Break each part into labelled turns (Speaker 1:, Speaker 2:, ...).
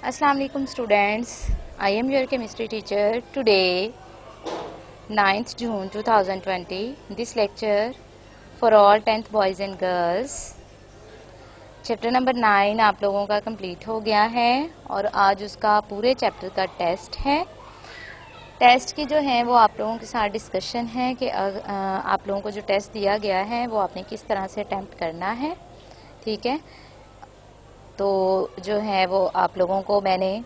Speaker 1: Assalamu alaikum students. I am your chemistry teacher. Today 9th June 2020. This lecture for all 10th boys and girls. Chapter number 9 आप लोगों का complete हो गया है और आज उसका पूरे चैप्टर का टेस्ट है। टेस्ट की जो है वो आप लोगों के साथ डिस्कशन है कि आप लोगों को जो टेस्ट दिया गया है वो आपने किस तरह से अटेम्प्ट करना है। ठीक है, तो जो है वो आप लोगों को मैंने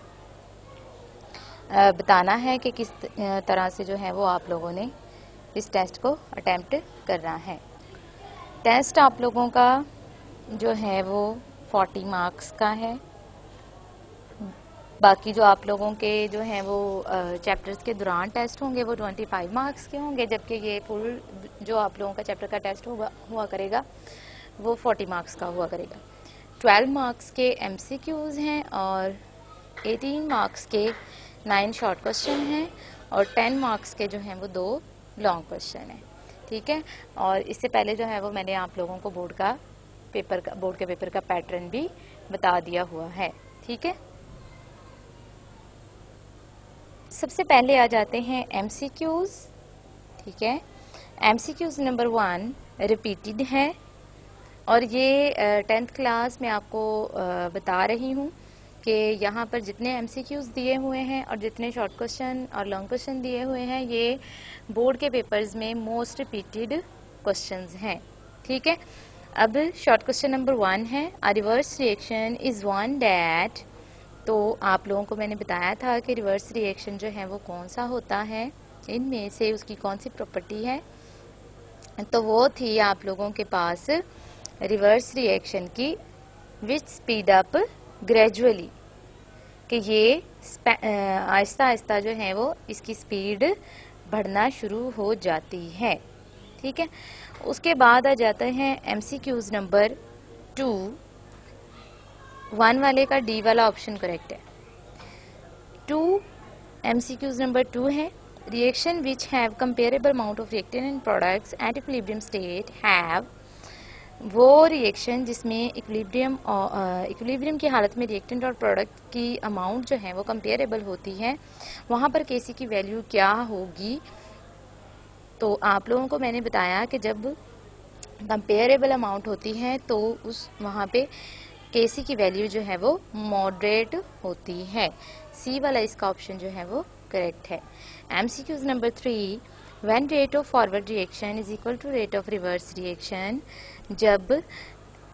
Speaker 1: बताना है कि किस तरह से जो है वो आप लोगों ने इस टेस्ट को अटेम्प्ट करना है। टेस्ट आप लोगों का जो है वो 40 मार्क्स का है। बाकी जो आप लोगों के जो है वो चैप्टर्स के दौरान टेस्ट होंगे वो 25 मार्क्स के होंगे, जबकि ये फुल जो आप लोगों का चैप्टर का टेस्ट हुआ करेगा वो 40 मार्क्स का हुआ करेगा। 12 मार्क्स के MCQs हैं और 18 मार्क्स के 9 शॉर्ट क्वेश्चन हैं और 10 मार्क्स के जो हैं वो 2 लॉन्ग क्वेश्चन हैं। ठीक है, और इससे पहले जो है वो मैंने आप लोगों को बोर्ड के पेपर का पैटर्न भी बता दिया हुआ है। ठीक है, सबसे पहले आ जाते हैं MCQs। ठीक है, MCQs नंबर 1 रिपीटेड है और ये 10th क्लास में आपको बता रही हूँ कि यहाँ पर जितने MCQs दिए हुए हैं और जितने शॉर्ट क्वेश्चन और लॉन्ग क्वेश्चन दिए हुए हैं ये बोर्ड के पेपर्स में मोस्ट रिपीटेड क्वेश्चंस हैं। ठीक है, अब शॉर्ट क्वेश्चन नंबर 1 है, a reverse reaction is one that. तो आप लोगों को मैंने बताया था कि रिवर्स रिएक्शन जो है वो कौन सा होता है, इनमें से उसकी कौन सी प्रॉपर्टी है। तो वो थी आप लोगों के पास रिवर्स रिएक्शन की विच स्पीड अप ग्रेजुअली, कि ये आहिस्ता आहिस्ता जो है वो इसकी स्पीड बढ़ना शुरू हो जाती है। ठीक है, उसके बाद आ जाते हैं MCQs नंबर 2। 1 वाले का D वाला ऑप्शन करेक्ट है। 2 MCQs नंबर 2 है, reaction which have comparable amount of reactant and products at equilibrium state have. वो रिएक्शन जिसमें इक्विलिब्रियम की हालत में रिएक्टेंट और प्रोडक्ट की अमाउंट जो है वो कंपेरेबल होती है, वहाँ पर Kc की वैल्यू क्या होगी। तो आप लोगों को मैंने बताया कि जब कंपेरेबल अमाउंट होती है तो उस वहाँ पे Kc की वैल्यू जो है वो मॉडरेट होती है। सी वाला इसका ऑप्शन जो है वो करेक्ट है। MCQs number 3, when rate of forward reaction is equal to rate of reverse reaction। जब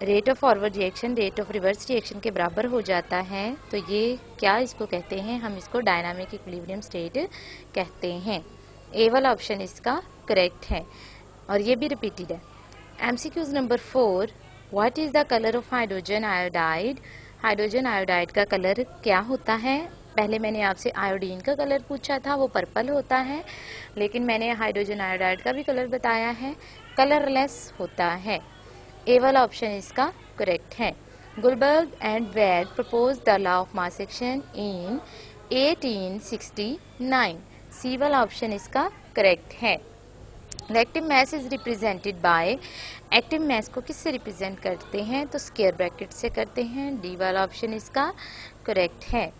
Speaker 1: rate of forward reaction rate of reverse reaction के बराबर हो जाता है तो ये क्या इसको कहते हैं, हम इसको डायनामिक इक्विलिब्रियम स्टेट कहते हैं। ए वाला ऑप्शन इसका करेक्ट है और ये भी रिपीटेड है। MCQs number 4, what is the colour of hydrogen iodide. Hydrogen iodide का कलर क्या होता है। पहले मैंने आपसे आयोडीन का कलर पूछा था, वो पर्पल होता है, लेकिन मैंने हाइड्रोजन आयोडाइड का भी कलर बताया है, कलरलेस होता है। ए वाला ऑप्शन इसका करेक्ट है। Guldberg and Bragg propose the law of mass action in 1869। C वाला ऑप्शन इसका करेक्ट है। Active mass is represented by. Active mass को किससे रिप्रेजेंट करते हैं, तो स्क्वायर ब्रैकेट से करते हैं। डी वाला ऑप्शन इसका करेक्ट है।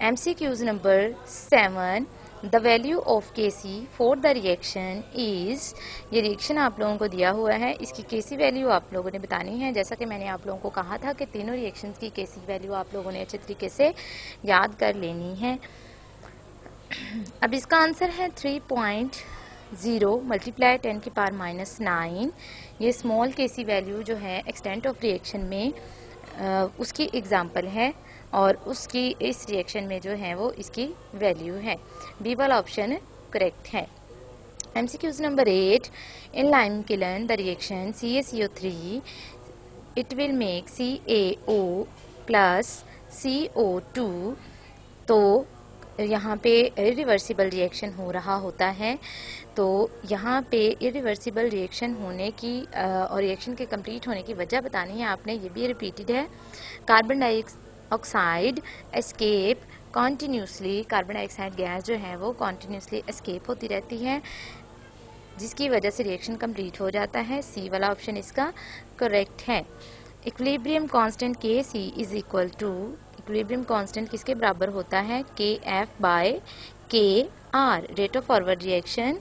Speaker 1: MCQs number 7, the value of Kc for the reaction is. ये रिएक्शन आप लोगों को दिया हुआ है, इसकी Kc वैल्यू आप लोगों ने बतानी है। जैसा कि मैंने आप लोगों को कहा था कि तीनों रिएक्शंस की Kc वैल्यू आप लोगों ने अच्छे तरीके से याद कर लेनी है। अब इसका आंसर है 3.0 मल्टीप्लाई 10 की पावर -9। ये स्मॉल Kc वैल्यू जो है एक्सटेंट ऑफ रिएक्शन में उसकी एग्जाम्पल है और उसकी इस रिएक्शन में जो है वो इसकी वैल्यू है। बी वाला ऑप्शन करेक्ट है। MCQs number 8, in lime kiln the reaction CaCO3 it will make CaO plus CO2। तो यहाँ पे इरिवर्सिबल रिएक्शन हो रहा होता है, तो यहाँ पे इरिवर्सिबल रिएक्शन होने की और रिएक्शन के कंप्लीट होने की वजह बतानी है आपने, ये भी रिपीटेड है। Carbon dioxide escape continuously, carbon dioxide gas जो है वो कॉन्टीन्यूसली एस्केप होती रहती है जिसकी वजह से रिएक्शन कंप्लीट हो जाता है। सी वाला ऑप्शन इसका करेक्ट है। Equilibrium constant Kc is equal to, equilibrium constant किसके बराबर होता है, K f by K r, rate of forward reaction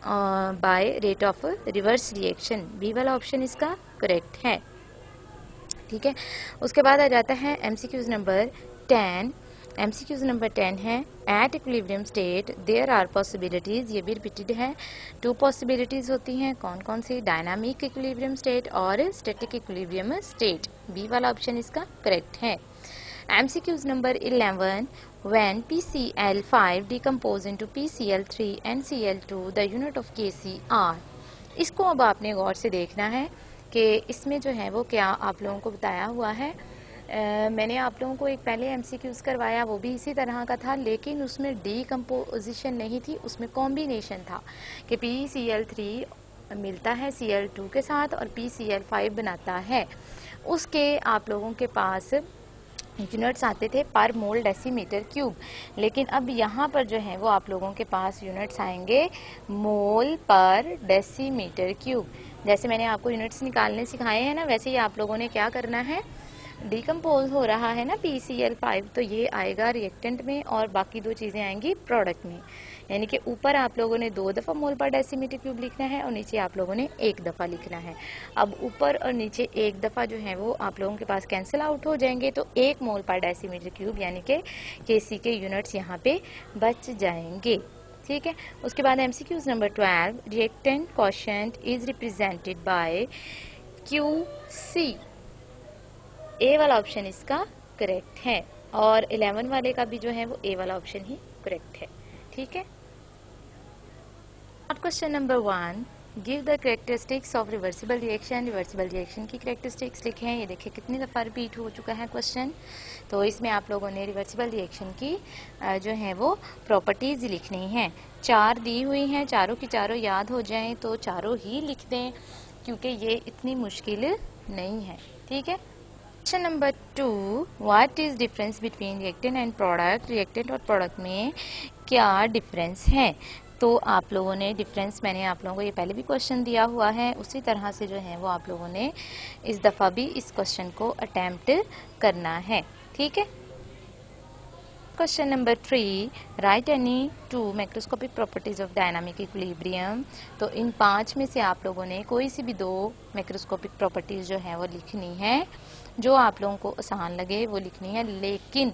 Speaker 1: by rate of reverse reaction. B वाला ऑप्शन इसका करेक्ट है। ठीक है, उसके बाद आ जाता है एमसीक्यूज नंबर 10। एमसीक्यूज नंबर 10 है at equilibrium state there are possibilities, ये भी रिपीटेड है। 2 पॉसिबिलिटीज होती हैं, कौन कौन सी, डायनामिक इक्विलिब्रियम स्टेट और स्टैटिक इक्विलिब्रियम स्टेट। बी वाला ऑप्शन इसका करेक्ट है। MCQs number 11 when PCl5 decompose into PCl3 and Cl2 the unit of KCr। इसको अब आपने गौर से देखना है कि इसमें जो है वो क्या आप लोगों को बताया हुआ है। मैंने आप लोगों को एक पहले MCQs करवाया, वो भी इसी तरह का था, लेकिन उसमें डीकम्पोजिशन नहीं थी, उसमें कॉम्बिनेशन था कि PCl3 मिलता है Cl2 के साथ और PCl5 बनाता है। उसके आप लोगों के पास यूनिट्स आते थे पर मोल डेसीमीटर क्यूब, लेकिन अब यहाँ पर जो है वो आप लोगों के पास यूनिट्स आएंगे मोल पर डेसीमीटर क्यूब। जैसे मैंने आपको यूनिट्स निकालने सिखाए हैं ना, वैसे ही आप लोगों ने क्या करना है, डिकम्पोज हो रहा है ना PCl5, तो ये आएगा रिएक्टेंट में और बाकी 2 चीज़ें आएंगी प्रोडक्ट में। यानी कि ऊपर आप लोगों ने 2 दफ़ा मोल पर डेसीमीटर क्यूब लिखना है और नीचे आप लोगों ने 1 दफ़ा लिखना है। अब ऊपर और नीचे 1 दफ़ा जो है वो आप लोगों के पास कैंसिल आउट हो जाएंगे, तो 1 मोल पर डेसीमीटर क्यूब यानी कि KC के यूनिट्स यहाँ पे बच जाएंगे। ठीक है, उसके बाद MCQs number 12 reactant quotient is represented bye QC। ए वाला ऑप्शन इसका करेक्ट है और 11 वाले का भी जो है वो ए वाला ऑप्शन ही करेक्ट है। ठीक है, question number 1 give the characteristics of reversible reaction. Reversible reaction की कैरेक्टरिस्टिक्स लिखे हैं, ये देखिए कितनी दफ़ा रिपीट हो चुका है क्वेश्चन। तो इसमें आप लोगों ने रिवर्सिबल रिएक्शन की जो है वो प्रॉपर्टीज लिखनी है। 4 दी हुई हैं, चारों की चारों याद हो जाएं तो चारों ही लिख दें, क्योंकि ये इतनी मुश्किल नहीं है। ठीक है, question number 2 what is difference between reactant and product. Reactant और प्रोडक्ट में क्या डिफरेंस है। तो आप लोगों ने डिफरेंस, मैंने आप लोगों को ये पहले भी क्वेश्चन दिया हुआ है, उसी तरह से जो है वो आप लोगों ने इस दफ़ा भी इस क्वेश्चन को अटेम्प्ट करना है। ठीक है, question number 3 right any 2 macroscopic properties of dynamic equilibrium. तो इन 5 में से आप लोगों ने कोई सी भी 2 मैक्रोस्कोपिक प्रॉपर्टीज जो है वो लिखनी है, जो आप लोगों को आसान लगे वो लिखनी है, लेकिन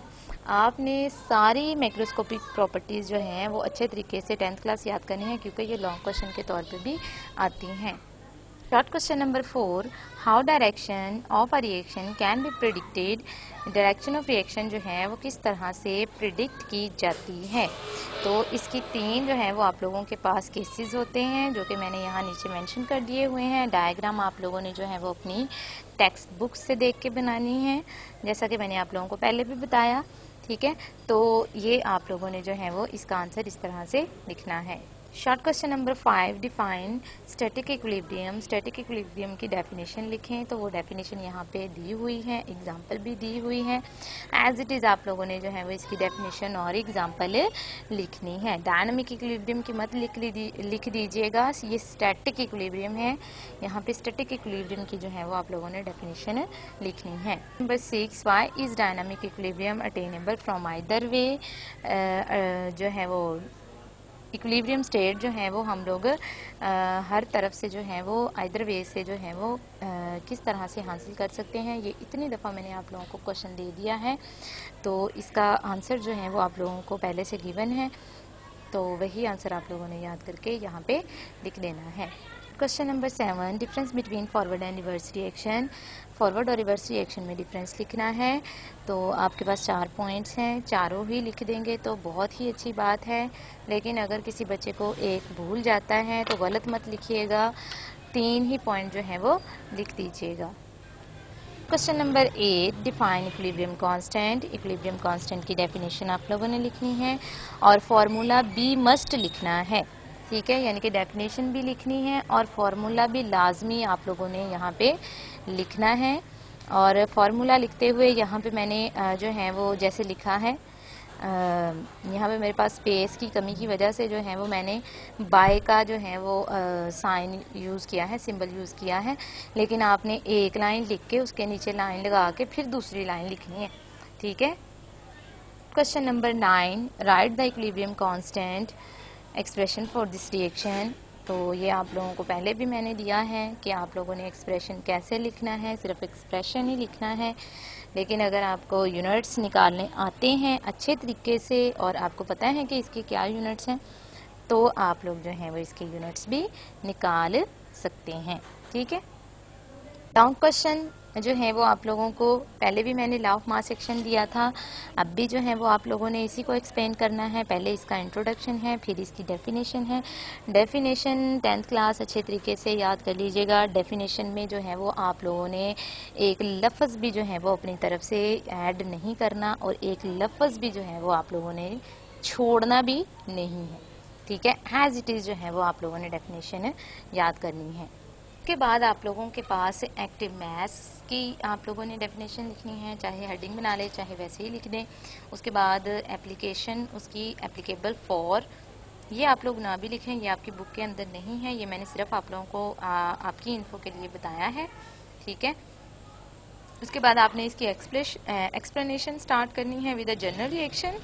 Speaker 1: आपने सारी मैक्रोस्कोपिक प्रॉपर्टीज जो हैं वो अच्छे तरीके से 10th क्लास याद करनी है, क्योंकि ये लॉन्ग क्वेश्चन के तौर पे भी आती हैं। Short question number 4 how direction of a reaction can be predicted. Direction of reaction जो है वो किस तरह से प्रिडिक्ट की जाती है। तो इसकी 3 जो है वो आप लोगों के पास केसेस होते हैं, जो कि मैंने यहाँ नीचे मेंशन कर दिए हुए हैं। डायग्राम आप लोगों ने जो है वो अपनी टेक्स्ट बुक से देख के बनानी है, जैसा कि मैंने आप लोगों को पहले भी बताया। ठीक है, तो ये आप लोगों ने जो है वो इसका आंसर इस तरह से लिखना है। Short question number 5 define static equilibrium. Static equilibrium की डेफिनेशन लिखें, तो वो डेफिनेशन यहाँ पे दी हुई है, एग्जांपल भी दी हुई है। एज इट इज़ आप लोगों ने जो है वो इसकी डेफिनेशन और एग्जांपल लिखनी है। डायनामिक इक्विलिब्रियम की मत लिख दीजिएगा, ये स्टैटिक इक्विलिब्रियम है। यहाँ पे स्टैटिक इक्विलिब्रियम की जो है वो आप लोगों ने डेफिनेशन लिखनी है। Number 6 why is dynamic equilibrium attainable from either way. जो है वो इक्विलिब्रियम स्टेट जो है वो हम लोग हर तरफ से जो है वो आइदर वे से जो है वो किस तरह से हासिल कर सकते हैं। ये इतनी दफ़ा मैंने आप लोगों को क्वेश्चन दे दिया है, तो इसका आंसर जो है वो आप लोगों को पहले से गिवन है, तो वही आंसर आप लोगों ने याद करके यहाँ पे लिख देना है। Question number 7 difference between forward and reverse reaction. Forward और रिवर्स रिएक्शन में डिफरेंस लिखना है। तो आपके पास 4 पॉइंट्स हैं, चारों ही लिख देंगे तो बहुत ही अच्छी बात है, लेकिन अगर किसी बच्चे को एक भूल जाता है तो गलत मत लिखिएगा, 3 ही पॉइंट जो है वो लिख दीजिएगा। Question number 8 define equilibrium constant. Equilibrium constant की डेफिनेशन आप लोगों ने लिखनी है और फॉर्मूला बी मस्ट लिखना है। ठीक है, यानी कि डेफिनेशन भी लिखनी है और फॉर्मूला भी लाजमी आप लोगों ने यहाँ पे लिखना है। और फॉर्मूला लिखते हुए यहाँ पे मैंने जो है वो जैसे लिखा है, यहाँ पे मेरे पास स्पेस की कमी की वजह से जो है वो मैंने बाय का जो है वो साइन यूज़ किया है, सिंबल यूज़ किया है, लेकिन आपने एक लाइन लिख के उसके नीचे लाइन लगा के फिर दूसरी लाइन लिखनी है। ठीक है। Question number 9, right the equilibrium constant expression for this reaction. तो ये आप लोगों को पहले भी मैंने दिया है कि आप लोगों ने एक्सप्रेशन कैसे लिखना है, सिर्फ एक्सप्रेशन ही लिखना है। लेकिन अगर आपको यूनिट्स निकालने आते हैं अच्छे तरीके से और आपको पता है कि इसके क्या यूनिट्स हैं, तो आप लोग जो हैं वो इसके यूनिट्स भी निकाल सकते हैं। ठीक है। लॉन्ग क्वेश्चन जो है वो आप लोगों को पहले भी मैंने लॉ ऑफ मास सेक्शन दिया था, अब भी जो है वो आप लोगों ने इसी को एक्सप्लेन करना है। पहले इसका इंट्रोडक्शन है, फिर इसकी डेफिनेशन है। डेफिनेशन 10th क्लास अच्छे तरीके से याद कर लीजिएगा। डेफिनेशन में जो है वो आप लोगों ने एक लफ्ज़ भी जो है वो अपनी तरफ से ऐड नहीं करना और एक लफ्ज़ भी जो है वो आप लोगों ने छोड़ना भी नहीं है। ठीक है, एज इट इज़ जो है वो आप लोगों ने डेफिनेशन याद करनी है। उसके बाद आप लोगों के पास एक्टिव मास की आप लोगों ने डेफिनेशन लिखनी है, चाहे हेडिंग बना ले चाहे वैसे ही लिख दें। उसके बाद एप्लीकेशन उसकी एप्लीकेबल फॉर, ये आप लोग ना भी लिखें, ये आपकी बुक के अंदर नहीं है, ये मैंने सिर्फ आप लोगों को आपकी इन्फो के लिए बताया है। ठीक है। उसके बाद आपने इसकी एक्सप्लेनेशन स्टार्ट करनी है with a general reaction.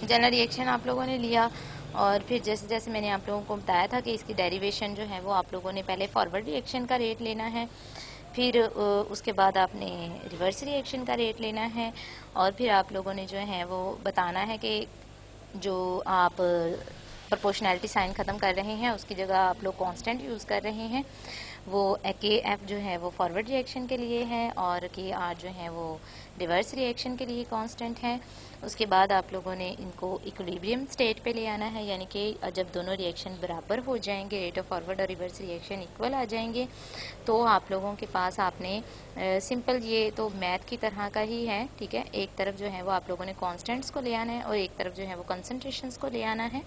Speaker 1: General reaction आप लोगों ने लिया और फिर जैसे जैसे मैंने आप लोगों को बताया था कि इसकी डेरिवेशन जो है वो आप लोगों ने पहले फॉरवर्ड रिएक्शन का रेट लेना है, फिर उसके बाद आपने रिवर्स रिएक्शन का रेट लेना है और फिर आप लोगों ने जो है वो बताना है कि जो आप प्रोपोर्शनैलिटी साइन ख़त्म कर रहे हैं उसकी जगह आप लोग कांस्टेंट यूज़ कर रहे हैं। वो के एफ जो है वो फॉरवर्ड रिएक्शन के लिए है और के आर जो है वो रिवर्स रिएक्शन के लिए कांस्टेंट है। उसके बाद आप लोगों ने इनको इक्विलिब्रियम स्टेट पे ले आना है, यानी कि जब दोनों रिएक्शन बराबर हो जाएंगे, रेट ऑफ फॉरवर्ड और रिवर्स रिएक्शन इक्वल आ जाएंगे, तो आप लोगों के पास आपने सिंपल, ये तो मैथ की तरह का ही है। ठीक है, एक तरफ जो है वो आप लोगों ने कांस्टेंट्स को ले आना है और एक तरफ जो है वो कंसंट्रेशंस को ले आना है।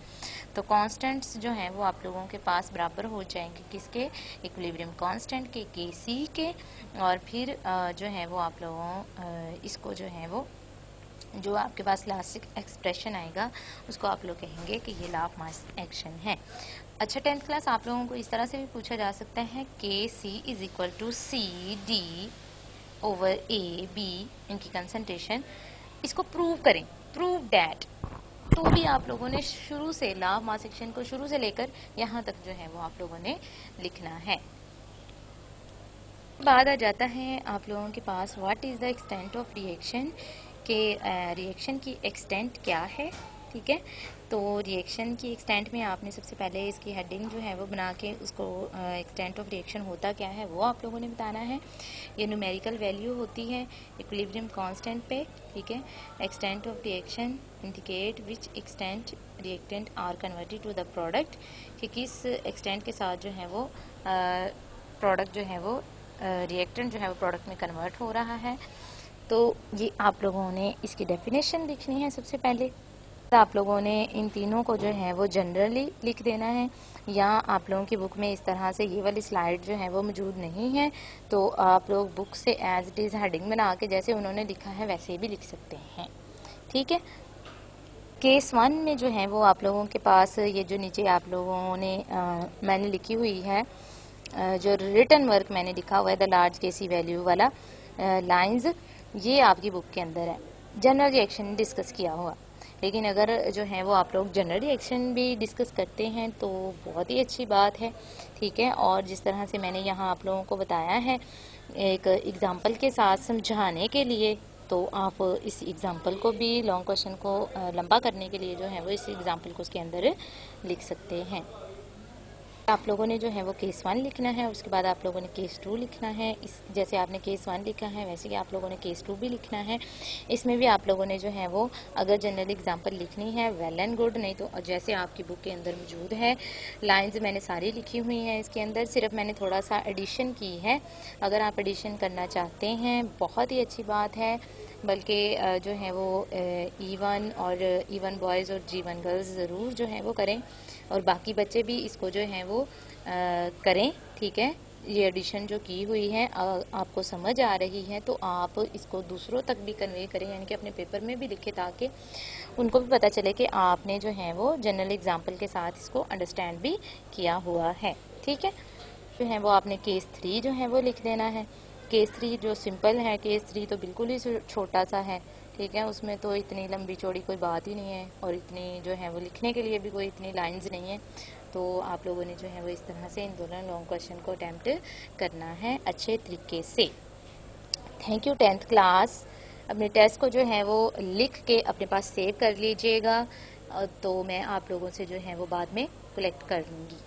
Speaker 1: तो कांस्टेंट्स जो हैं वो आप लोगों के पास बराबर हो जाएंगे किसके, इक्विलिब्रियम कांस्टेंट के सी के। और फिर जो है वो आप लोगों इसको जो है वो जो आपके पास लास्ट एक्सप्रेशन आएगा उसको आप लोग कहेंगे कि ये लॉ ऑफ मास एक्शन है। अच्छा, 10th क्लास आप लोगों को इस तरह से भी पूछा जा सकता है K C is equal to C D over A B, इनकी कंसंट्रेशन, इसको प्रूव करें, प्रूव डैट। तो भी आप लोगों ने शुरू से लॉ ऑफ मास एक्शन को शुरू से लेकर यहाँ तक जो है वो आप लोगों ने लिखना है। बाद आ जाता है आप लोगों के पास what is the extent of reaction, के रिएक्शन की एक्सटेंट क्या है। ठीक है, तो रिएक्शन की एक्सटेंट में आपने सबसे पहले इसकी हेडिंग जो है वो बना के उसको एक्सटेंट ऑफ रिएक्शन होता क्या है वो आप लोगों ने बताना है। ये न्यूमेरिकल वैल्यू होती है इक्विलिब्रियम कांस्टेंट पे। ठीक है, extent of reaction indicate which extent reactant are converted to the product, कि किस एक्सटेंट के साथ जो है वो प्रोडक्ट जो है वो रिएक्टेंट जो है वो प्रोडक्ट में कन्वर्ट हो रहा है। तो ये आप लोगों ने इसकी डेफिनेशन लिखनी है सबसे पहले। आप लोगों ने इन तीनों को जो है वो जनरली लिख देना है, या आप लोगों की बुक में इस तरह से ये वाली स्लाइड जो है वो मौजूद नहीं है, तो आप लोग बुक से एज इट इज़ हेडिंग बना के जैसे उन्होंने लिखा है वैसे भी लिख सकते हैं। ठीक है, केस 1 में जो है वो आप लोगों के पास ये जो नीचे आप लोगों ने मैंने लिखी हुई है, जो रिटन वर्क मैंने लिखा हुआ है द लार्ज केसी वैल्यू वाला लाइंस, ये आपकी बुक के अंदर है। जनरल रिएक्शन डिस्कस किया हुआ, लेकिन अगर जो है वो आप लोग जनरल रिएक्शन भी डिस्कस करते हैं तो बहुत ही अच्छी बात है। ठीक है, और जिस तरह से मैंने यहाँ आप लोगों को बताया है एक एग्जांपल के साथ समझाने के लिए, तो आप इस एग्जांपल को भी लॉन्ग क्वेश्चन को लंबा करने के लिए जो है वो इस एग्जांपल को उसके अंदर लिख सकते हैं। आप लोगों ने जो है वो केस 1 लिखना है, उसके बाद आप लोगों ने केस 2 लिखना है। इस जैसे आपने केस 1 लिखा है वैसे ही आप लोगों ने केस 2 भी लिखना है। इसमें भी आप लोगों ने जो है वो अगर जनरल एग्जांपल लिखनी है वेल एंड गुड, नहीं तो जैसे आपकी बुक के अंदर मौजूद है लाइंस मैंने सारी लिखी हुई हैं इसके अंदर, सिर्फ मैंने थोड़ा सा एडिशन की है। अगर आप एडिशन करना चाहते हैं बहुत ही अच्छी बात है, बल्कि जो है वो E1 और E1 बॉयज़ और G1 गर्ल्स ज़रूर जो है वो करें, और बाकी बच्चे भी इसको जो है वो करें। ठीक है, ये एडिशन जो की हुई है आपको समझ आ रही है तो आप इसको दूसरों तक भी कन्वे करें, यानी कि अपने पेपर में भी लिखें ताकि उनको भी पता चले कि आपने जो है वो जनरल एग्जाम्पल के साथ इसको अंडरस्टैंड भी किया हुआ है। ठीक है, जो है वो आपने केस 3 जो है वो लिख देना है। केस 3 जो सिंपल है, केस 3 तो बिल्कुल ही छोटा सा है। ठीक है, उसमें तो इतनी लंबी चौड़ी कोई बात ही नहीं है और इतनी जो है वो लिखने के लिए भी कोई इतनी लाइंस नहीं है। तो आप लोगों ने जो है वो इस तरह से इन दोनों लॉन्ग क्वेश्चन को अटेम्प्ट करना है अच्छे तरीके से। Thank you 10th class. अपने टेस्ट को जो है वो लिख के अपने पास सेव कर लीजिएगा, तो मैं आप लोगों से जो है वो बाद में कलेक्ट कर लूँगी।